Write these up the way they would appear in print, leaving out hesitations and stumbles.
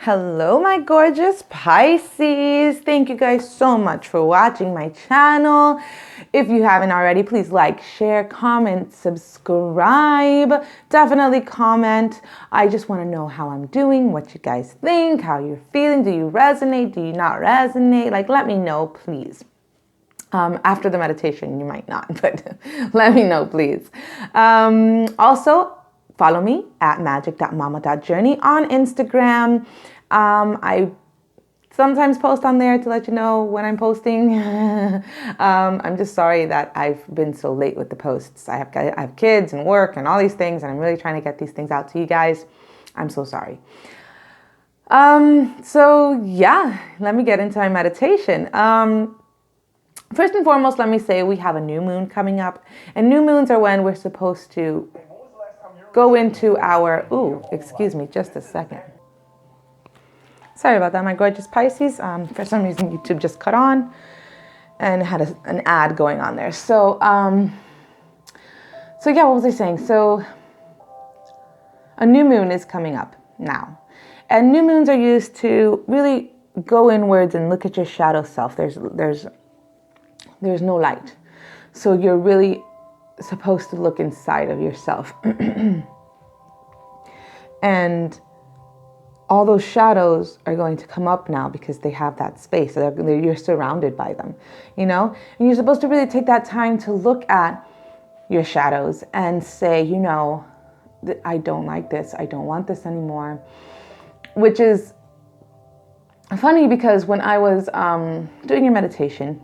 Hello, my gorgeous Pisces. Thank you guys so much for watching my channel. If you haven't already, please like, share, comment, subscribe. Definitely comment. I just want to know how I'm doing, what you guys think, how you're feeling. Do you resonate? Do you not resonate? Let me know, please. After the meditation, you might not, but let me know, please. Also, follow me at magic.mama.journey on Instagram. I sometimes post on there to let you know when I'm posting. I'm just sorry that I've been so late with the posts. I have kids and work and all these things, and I'm really trying to get these things out to you guys. I'm so sorry. So yeah, let me get into my meditation. First and foremost, let me say we have a new moon coming up, and new moons are when we're supposed to go into our, excuse me, just a second. Sorry about that, my gorgeous Pisces. For some reason, YouTube just cut on and had an ad going on there. So yeah, what was I saying? So a new moon is coming up now, and new moons are used to really go inwards and look at your shadow self. There's no light. So you're really supposed to look inside of yourself. And all those shadows are going to come up now because they have that space. You're surrounded by them, And you're supposed to really take that time to look at your shadows and say, I don't like this. I don't want this anymore. Which is funny because when I was doing your meditation,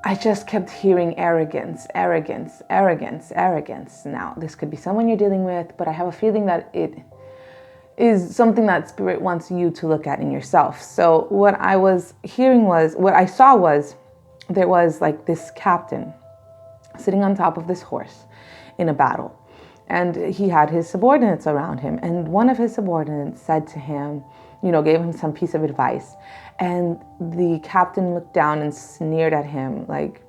I just kept hearing arrogance. Now, this could be someone you're dealing with, but I have a feeling that it is something that spirit wants you to look at in yourself. So what I saw was, there was this captain sitting on top of this horse in a battle. And he had his subordinates around him. And one of his subordinates said to him, gave him some piece of advice. And the captain looked down and sneered at him like,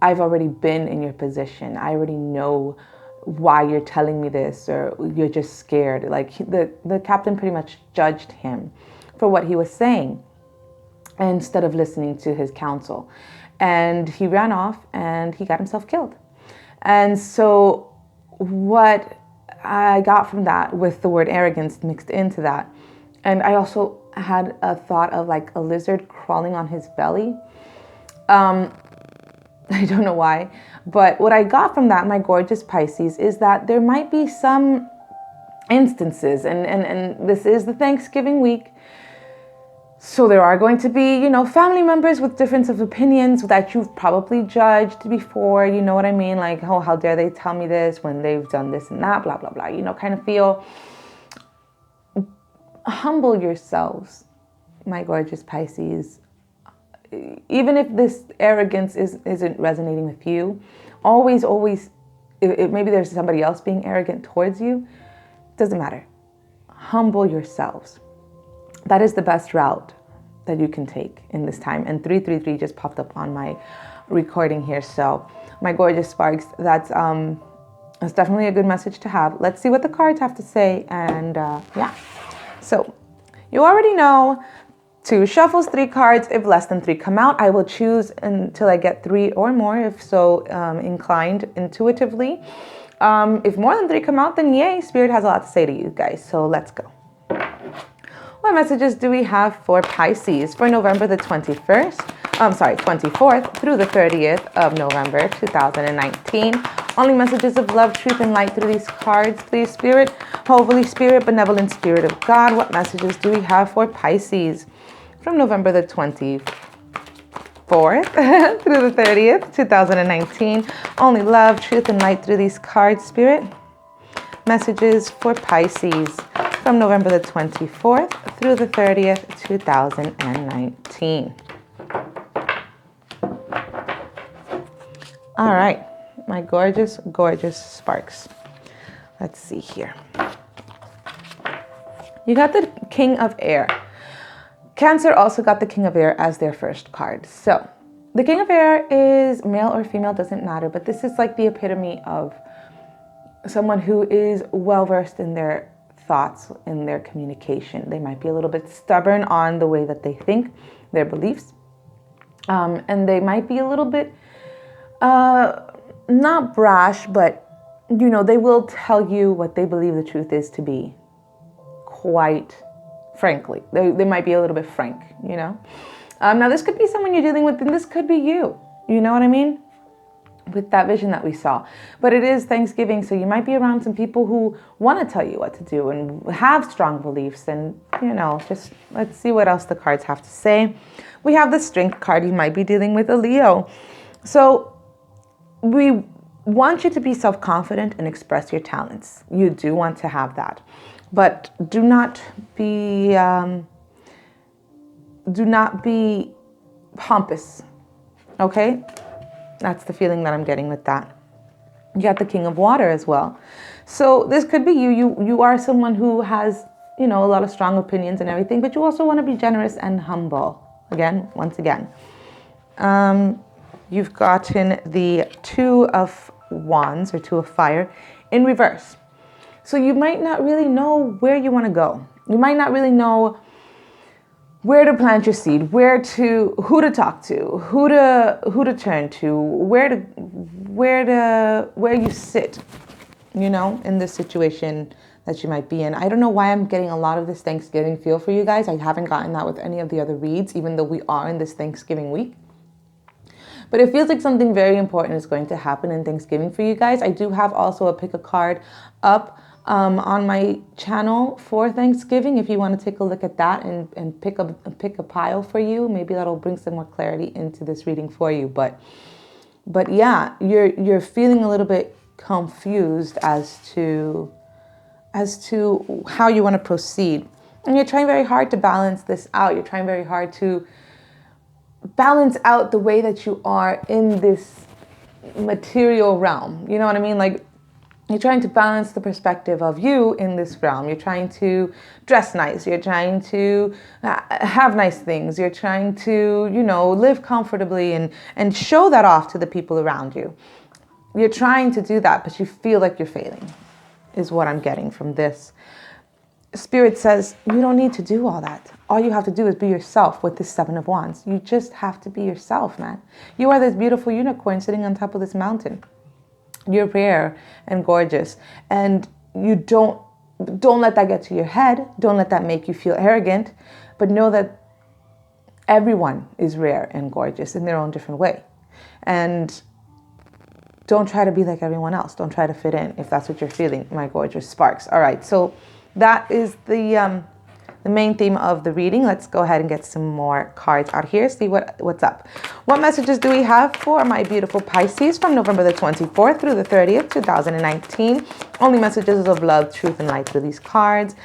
I've already been in your position. I already know why you're telling me this, or you're just scared. The captain pretty much judged him for what he was saying instead of listening to his counsel. And he ran off and he got himself killed. And so what I got from that, with the word arrogance mixed into that, and I also had a thought of a lizard crawling on his belly. I don't know why, but what I got from that, my gorgeous Pisces, is that there might be some instances, and this is the Thanksgiving week, so there are going to be, family members with difference of opinions that you've probably judged before, you know what I mean? Oh, how dare they tell me this when they've done this and that, blah, blah, blah, kind of feel. Humble yourselves, my gorgeous Pisces. Even if this arrogance isn't resonating with you, always, if maybe there's somebody else being arrogant towards you, doesn't matter. Humble yourselves. That is the best route that you can take in this time. And 333 just popped up on my recording here. So my gorgeous sparks, that's definitely a good message to have. Let's see what the cards have to say. And yeah. So you already know, 2 shuffles, 3 cards. If less than 3 come out, I will choose until I get 3 or more, if so inclined intuitively. If more than 3 come out, then yay, Spirit has a lot to say to you guys. So let's go. What messages do we have for Pisces for November the 24th through the 30th of November 2019? Only messages of love, truth, and light through these cards, please, Spirit. Holy Spirit, benevolent Spirit of God, what messages do we have for Pisces from November the 24th through the 30th, 2019? Only love, truth, and light through these cards, Spirit. Messages for Pisces from November the 24th through the 30th, 2019. All right, my gorgeous, gorgeous sparks. Let's see here. You got the King of Air. Cancer also got the King of Air as their first card. So the King of Air is male or female, doesn't matter, but this is the epitome of someone who is well-versed in their thoughts, in their communication. They might be a little bit stubborn on the way that they think, their beliefs. And they might be a little bit, not brash, but, they will tell you what they believe the truth is to be, quite frankly. They might be a little bit frank, Now, this could be someone you're dealing with, and this could be you. You know what I mean? With that vision that we saw. But it is Thanksgiving, so you might be around some people who want to tell you what to do and have strong beliefs. And, just let's see what else the cards have to say. We have the Strength card. You might be dealing with a Leo. So we want you to be self-confident and express your talents. You do want to have that. But do not be pompous, okay? That's the feeling that I'm getting with that. You got the King of Water as well. So this could be you. You are someone who has, a lot of strong opinions and everything, but you also want to be generous and humble. Once again. You've gotten the Two of Wands or Two of Fire in reverse. So you might not really know where you want to go. You might not really know where to plant your seed, who to talk to, who to turn to, where you sit, in this situation that you might be in. I don't know why I'm getting a lot of this Thanksgiving feel for you guys. I haven't gotten that with any of the other reads, even though we are in this Thanksgiving week. But it feels like something very important is going to happen in Thanksgiving for you guys. I do have also a pick a card up on my channel for Thanksgiving. If you want to take a look at that and pick a pile for you, maybe that'll bring some more clarity into this reading for you. But yeah, you're feeling a little bit confused as to how you want to proceed. And you're trying very hard to balance this out. You're trying very hard to balance out the way that you are in this material realm. You know what I mean? Like, you're trying to balance the perspective of you in this realm. You're trying to dress nice. You're trying to have nice things. You're trying to, live comfortably and show that off to the people around you. You're trying to do that, but you feel like you're failing, is what I'm getting from this. Spirit says, you don't need to do all that. All you have to do is be yourself with this Seven of Wands. You just have to be yourself, man. You are this beautiful unicorn sitting on top of this mountain. You're rare and gorgeous, and you don't let that get to your head. Don't let that make you feel arrogant, but know that everyone is rare and gorgeous in their own different way. And don't try to be like everyone else. Don't try to fit in if that's what you're feeling, my gorgeous sparks. All right, so that is the main theme of the reading. Let's go ahead and get some more cards out here, see what's up. What messages do we have for my beautiful Pisces from November the 24th through the 30th, 2019? Only messages of love, truth, and light through these cards.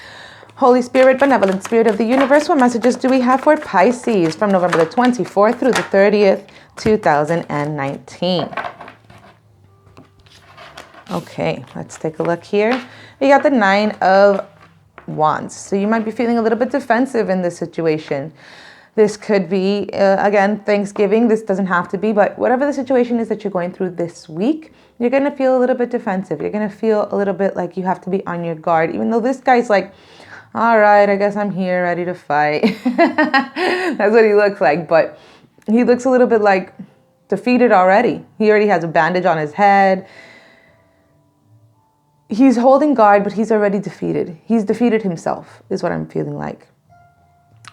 Holy Spirit, benevolent spirit of the universe, what messages do we have for Pisces from November the 24th through the 30th, 2019? Okay, let's take a look here. We got the Nine of Wands. So you might be feeling a little bit defensive in this situation. This could be, again, Thanksgiving. This doesn't have to be, but whatever the situation is that you're going through this week, you're going to feel a little bit defensive. You're going to feel a little bit like you have to be on your guard, even though this guy's like, all right, I guess I'm here ready to fight. That's what he looks like. But he looks a little bit like defeated already. He already has a bandage on his head. He's holding guard, but he's already defeated. He's defeated himself, is what I'm feeling like.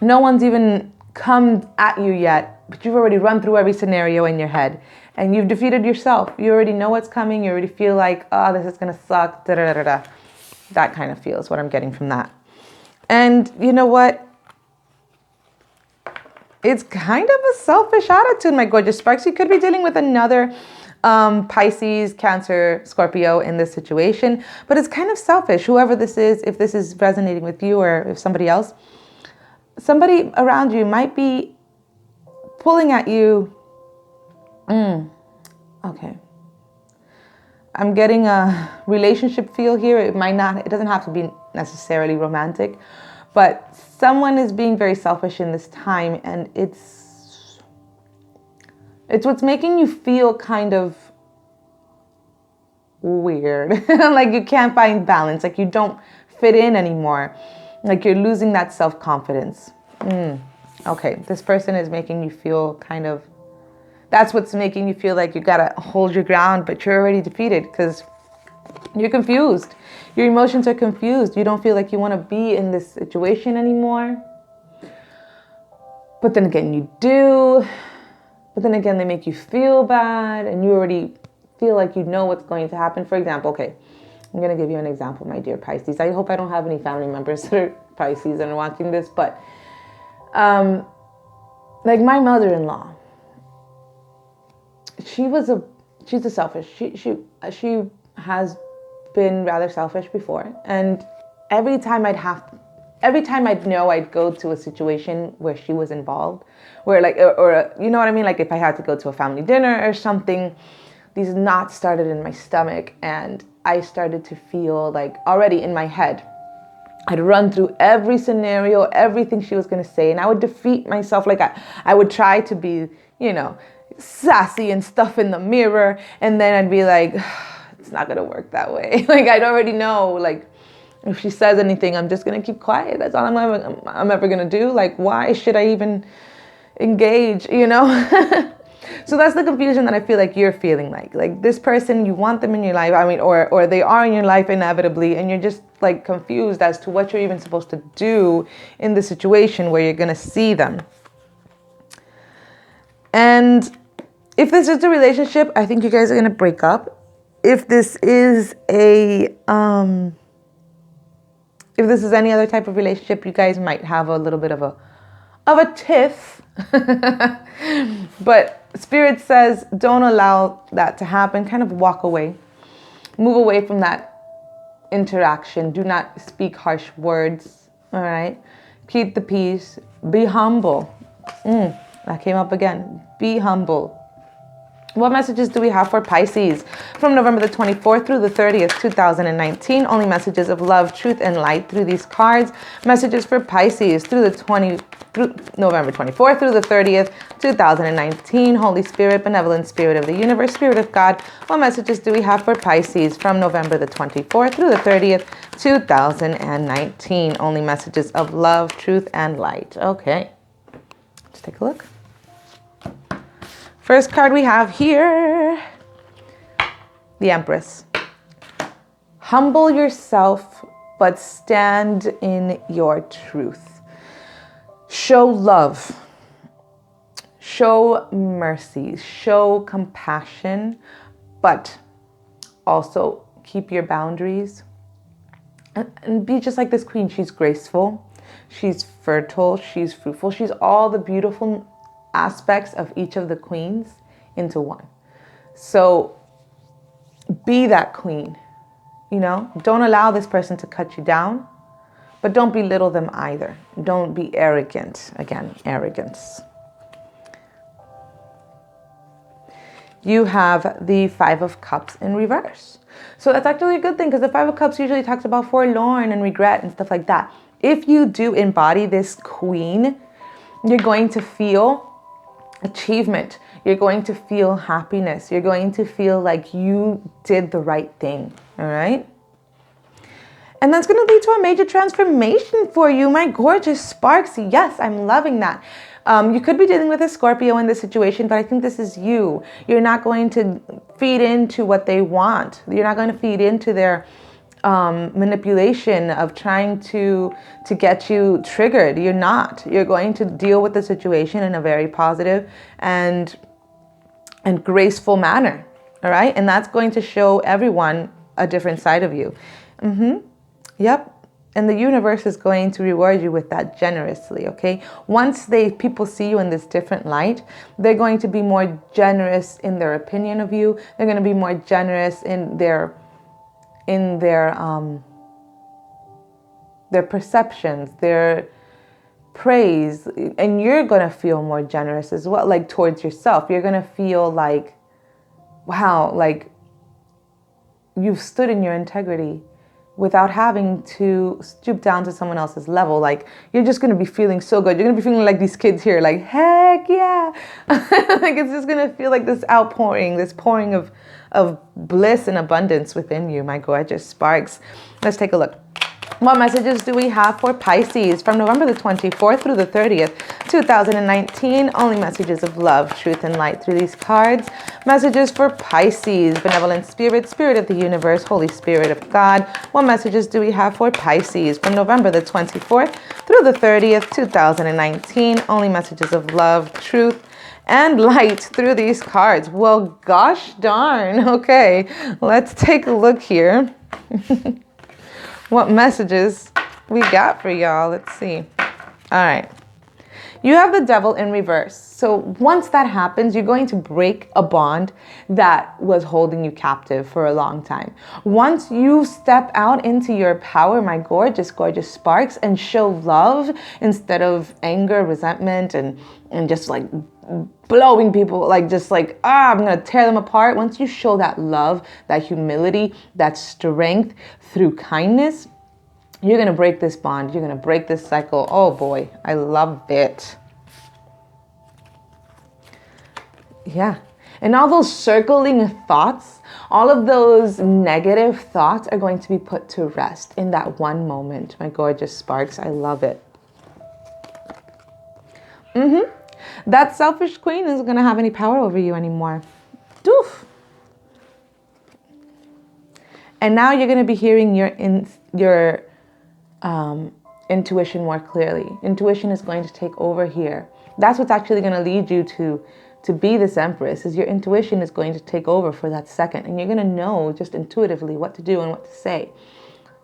No one's even come at you yet, but you've already run through every scenario in your head. And you've defeated yourself. You already know what's coming. You already feel like, oh, this is going to suck. Da, da, da, da. That kind of feels what I'm getting from that. And you know what? It's kind of a selfish attitude, my gorgeous sparks. You could be dealing with another Pisces, Cancer, Scorpio in this situation, but it's kind of selfish. Whoever this is, if this is resonating with you or if somebody else, somebody around you might be pulling at you. Okay. I'm getting a relationship feel here. It doesn't have to be necessarily romantic, but someone is being very selfish in this time, and it's what's making you feel kind of weird. Like you can't find balance. Like you don't fit in anymore. Like you're losing that self-confidence. Okay, this person is making you feel kind of, that's what's making you feel like you gotta hold your ground, but you're already defeated because you're confused. Your emotions are confused. You don't feel like you want to be in this situation anymore. But then again, you do. But then again, they make you feel bad and you already feel like you know what's going to happen. For example, okay, I'm going to give you an example, my dear Pisces. I hope I don't have any family members that are Pisces and are watching this, but like my mother-in-law, she's a selfish. She has been rather selfish before. And every time I'd know I'd go to a situation where she was involved, where like, or you know what I mean? Like if I had to go to a family dinner or something, these knots started in my stomach and I started to feel like already in my head, I'd run through every scenario, everything she was going to say, and I would defeat myself. Like I would try to be, you know, sassy and stuff in the mirror. And then I'd be like, it's not going to work that way. Like I'd already know, like, if she says anything, I'm just going to keep quiet. That's all I'm ever going to do. Like, why should I even engage, you know? So that's the confusion that I feel like you're feeling like this person, you want them in your life. I mean, or they are in your life inevitably. And you're just like confused as to what you're even supposed to do in the situation where you're going to see them. And if this is a relationship, I think you guys are going to break up. If this is any other type of relationship, you guys might have a little bit of a tiff. But Spirit says don't allow that to happen. Kind of walk away. Move away from that interaction. Do not speak harsh words. All right? Keep the peace. Be humble. That came up again. Be humble. What messages do we have for Pisces from November the 24th through the 30th, 2019? Only messages of love, truth, and light through these cards. Messages for Pisces through November 24th through the 30th, 2019. Holy Spirit, benevolent Spirit of the universe, Spirit of God. What messages do we have for Pisces from November the 24th through the 30th, 2019? Only messages of love, truth, and light. Okay, let's take a look. First card we have here, the Empress. Humble yourself, but stand in your truth. Show love. Show mercy. Show compassion, but also keep your boundaries. And be just like this queen. She's graceful. She's fertile. She's fruitful. She's all the beautiful aspects of each of the queens into one. So be that queen, you know, don't allow this person to cut you down, but don't belittle them either. Don't be arrogant. Again, arrogance. You have the Five of Cups in reverse. So that's actually a good thing because the Five of Cups usually talks about forlorn and regret and stuff like that. If you do embody this queen, you're going to feel achievement. You're going to feel happiness. You're going to feel like you did the right thing. All right. And that's going to lead to a major transformation for you, my gorgeous sparks. Yes, I'm loving that. You could be dealing with a Scorpio in this situation, but I think this is you. You're not going to feed into what they want. You're not going to feed into their manipulation of trying to get you triggered. You're not. You're going to deal with the situation in a very positive and graceful manner. All right. And that's going to show everyone a different side of you. Yep. And the universe is going to reward you with that generously. Okay. Once people see you in this different light, they're going to be more generous in their opinion of you. They're going to be more generous in their perceptions, their praise, and you're going to feel more generous as well, like towards yourself. You're going to feel like, wow, like you've stood in your integrity without having to stoop down to someone else's level. Like you're just going to be feeling so good. You're going to be feeling like these kids here, like, heck yeah. Like it's just going to feel like this outpouring, this pouring of bliss and abundance within you, my gorgeous sparks. Let's take a look. What messages do we have for Pisces from November the 24th through the 30th, 2019? Only messages of love, truth, and light through these cards. Messages for Pisces, benevolent spirit, spirit of the universe, Holy Spirit of God. What messages do we have for Pisces from November the 24th through the 30th, 2019? Only messages of love, truth, and light through these cards. Well, gosh darn. Okay, let's take a look here. What messages we got for y'all. Let's see. All right. You have the Devil in reverse. So once that happens, you're going to break a bond that was holding you captive for a long time. Once you step out into your power, my gorgeous, gorgeous sparks, and show love instead of anger, resentment, and just like blowing people, like just like, I'm going to tear them apart. Once you show that love, that humility, that strength through kindness, you're going to break this bond. You're going to break this cycle. Oh boy, I love it. Yeah. And all those circling thoughts, all of those negative thoughts are going to be put to rest in that one moment. My gorgeous sparks, I love it. That selfish queen isn't going to have any power over you anymore. Doof. And now you're going to be hearing your intuition more clearly. Intuition is going to take over here. That's what's actually going to lead you to be this empress, is your intuition is going to take over for that second. And you're going to know just intuitively what to do and what to say.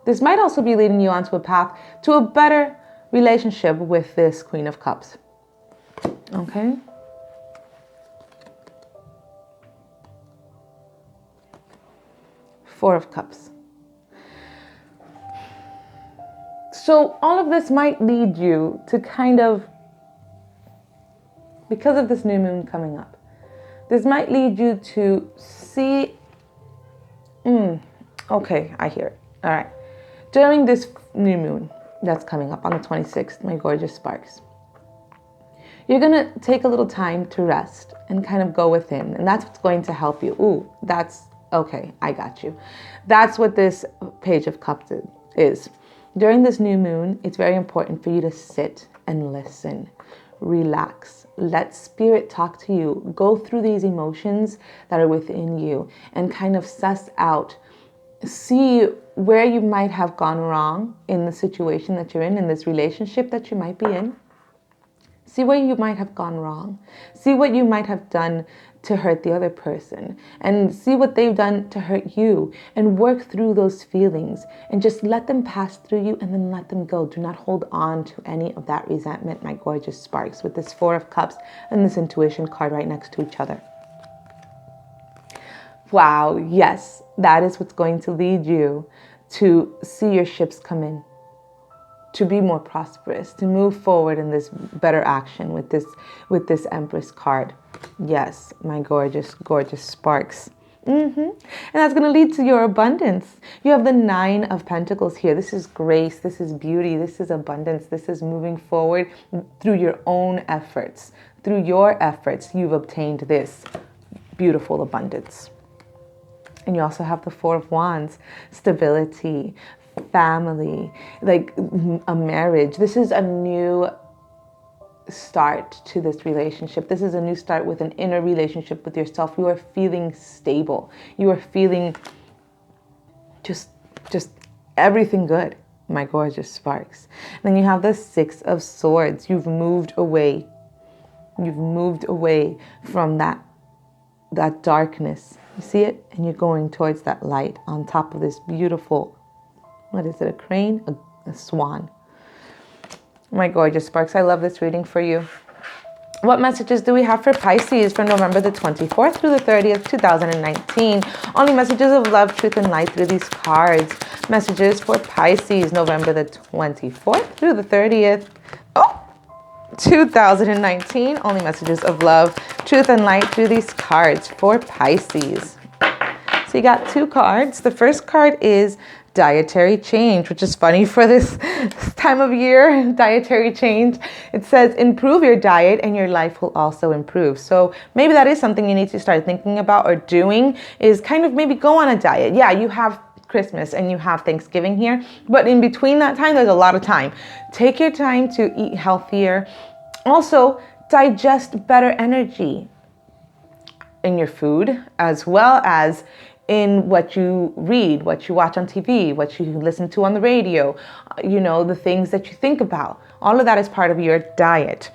This might also be leading you onto a path to a better relationship with this Queen of Cups. Okay? Four of Cups. So all of this might lead you to kind of, because of this new moon coming up, this might lead you to see, okay, I hear it. All right. During this new moon that's coming up on the 26th, my gorgeous sparks, you're going to take a little time to rest and kind of go within. And that's what's going to help you. Ooh, that's, okay, I got you. That's what this Page of Cups is. During this new moon, it's very important for you to sit and listen. Relax. Let spirit talk to you. Go through these emotions that are within you and kind of suss out, see where you might have gone wrong in the situation that you're in this relationship that you might be in. See where you might have gone wrong. See what you might have done to hurt the other person, and see what they've done to hurt you, and work through those feelings and just let them pass through you and then let them go. Do not hold on to any of that resentment, my gorgeous sparks, with this Four of Cups and this intuition card right next to each other. Wow, yes, that is what's going to lead you to see your ships come in, to be more prosperous, to move forward in this better action with this Empress card. Yes, my gorgeous, gorgeous sparks. And that's going to lead to your abundance. You have the Nine of Pentacles here. This is grace. This is beauty. This is abundance. This is moving forward through your own efforts. Through your efforts, you've obtained this beautiful abundance. And you also have the Four of Wands, stability, family, like a marriage. This is a new start to this relationship. This is a new start with an inner relationship with yourself. You are feeling stable. You are feeling just everything good, my gorgeous sparks. And then you have the Six of Swords. You've moved away. You've moved away from that darkness. You see it? And you're going towards that light on top of this beautiful, what is it, a crane? A swan. My gorgeous sparks, I love this reading for you. What messages do we have for Pisces from November the 24th through the 30th, 2019? Only messages of love, truth, and light through these cards. Messages for Pisces, November the 24th through the 30th, 2019. Only messages of love, truth, and light through these cards for Pisces. So you got two cards. The first card is dietary change, which is funny for this time of year. Dietary change. It says improve your diet and your life will also improve. So maybe that is something you need to start thinking about or doing, is kind of maybe go on a diet. Yeah, you have Christmas and you have Thanksgiving here. But in between that time, there's a lot of time. Take your time to eat healthier. Also, digest better energy in your food, as well as in what you read, what you watch on TV, what you listen to on the radio, the things that you think about. All of that is part of your diet.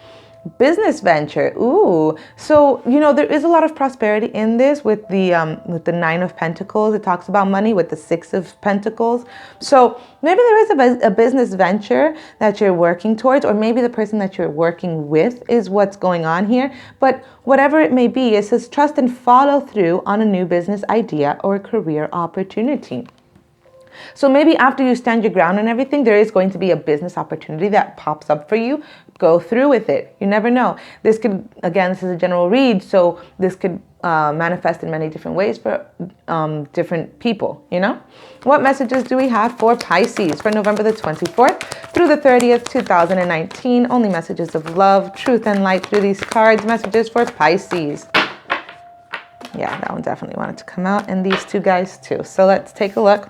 Business venture. Ooh. So, there is a lot of prosperity in this with the Nine of Pentacles. It talks about money with the Six of Pentacles. So maybe there is a business venture that you're working towards, or maybe the person that you're working with is what's going on here. But whatever it may be, it says trust and follow through on a new business idea or career opportunity. So maybe after you stand your ground and everything, there is going to be a business opportunity that pops up for you. Go through with it. You never know. This is a general read, so this could manifest in many different ways for different people, What messages do we have for Pisces for November the 24th through the 30th, 2019? Only messages of love, truth, and light through these cards. Messages for Pisces. Yeah, that one definitely wanted to come out, and these two guys too. So let's take a look.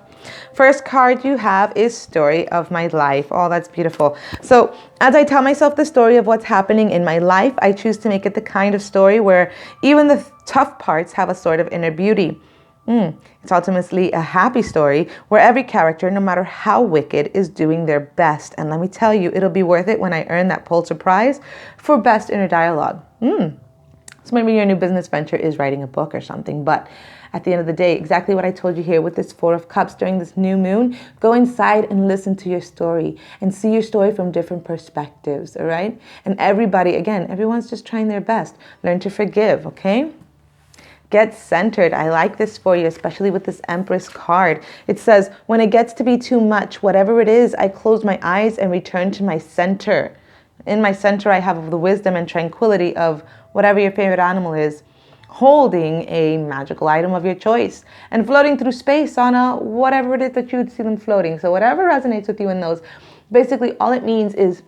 First card you have is Story of My Life. Oh, that's beautiful. So as I tell myself the story of what's happening in my life, I choose to make it the kind of story where even the tough parts have a sort of inner beauty. It's ultimately a happy story where every character, no matter how wicked, is doing their best. And let me tell you, it'll be worth it when I earn that Pulitzer Prize for Best Inner Dialogue. So maybe your new business venture is writing a book or something, but at the end of the day, exactly what I told you here with this Four of Cups during this new moon, go inside and listen to your story and see your story from different perspectives, all right? And everyone's just trying their best. Learn to forgive, okay? Get centered. I like this for you, especially with this Empress card. It says, when it gets to be too much, whatever it is, I close my eyes and return to my center. In my center, I have the wisdom and tranquility of whatever your favorite animal is, holding a magical item of your choice and floating through space on whatever it is that you'd see them floating. So whatever resonates with you in those, basically all it means is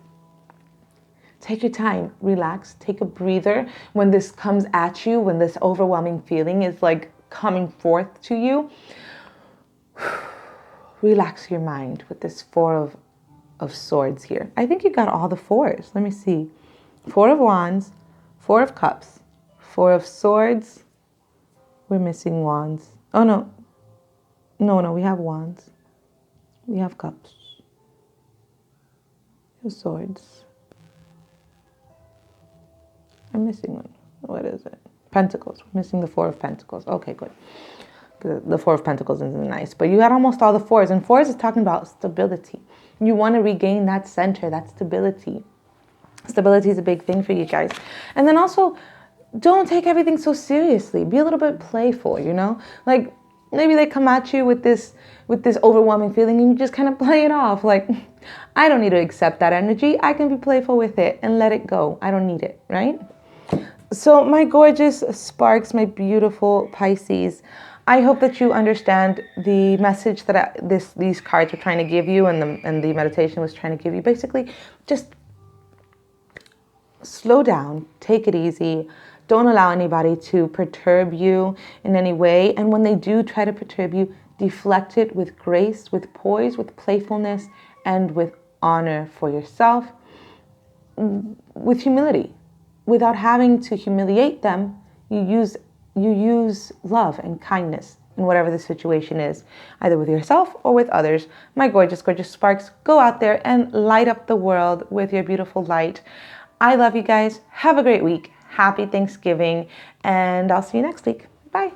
take your time, relax, take a breather. When this comes at you, when this overwhelming feeling is like coming forth to you, relax your mind with this Four of Swords here. I think you got all the fours. Let me see. Four of Wands, Four of Cups, Four of Swords. We're missing Wands. Oh, no. No, we have Wands. We have Cups. We have Swords. I'm missing one. What is it? Pentacles. We're missing the Four of Pentacles. Okay, good. The Four of Pentacles isn't nice. But you got almost all the fours. And fours is talking about stability. You want to regain that center, that stability. Stability is a big thing for you guys. And then also, don't take everything so seriously. Be a little bit playful, Like, maybe they come at you with this overwhelming feeling and you just kind of play it off. Like, I don't need to accept that energy. I can be playful with it and let it go. I don't need it, right? So my gorgeous sparks, my beautiful Pisces, I hope that you understand the message that these cards were trying to give you and the meditation was trying to give you. Basically, just slow down, take it easy. Don't allow anybody to perturb you in any way. And when they do try to perturb you, deflect it with grace, with poise, with playfulness, and with honor for yourself, with humility. Without having to humiliate them, you use love and kindness in whatever the situation is, either with yourself or with others. My gorgeous, gorgeous sparks, go out there and light up the world with your beautiful light. I love you guys. Have a great week. Happy Thanksgiving, and I'll see you next week. Bye.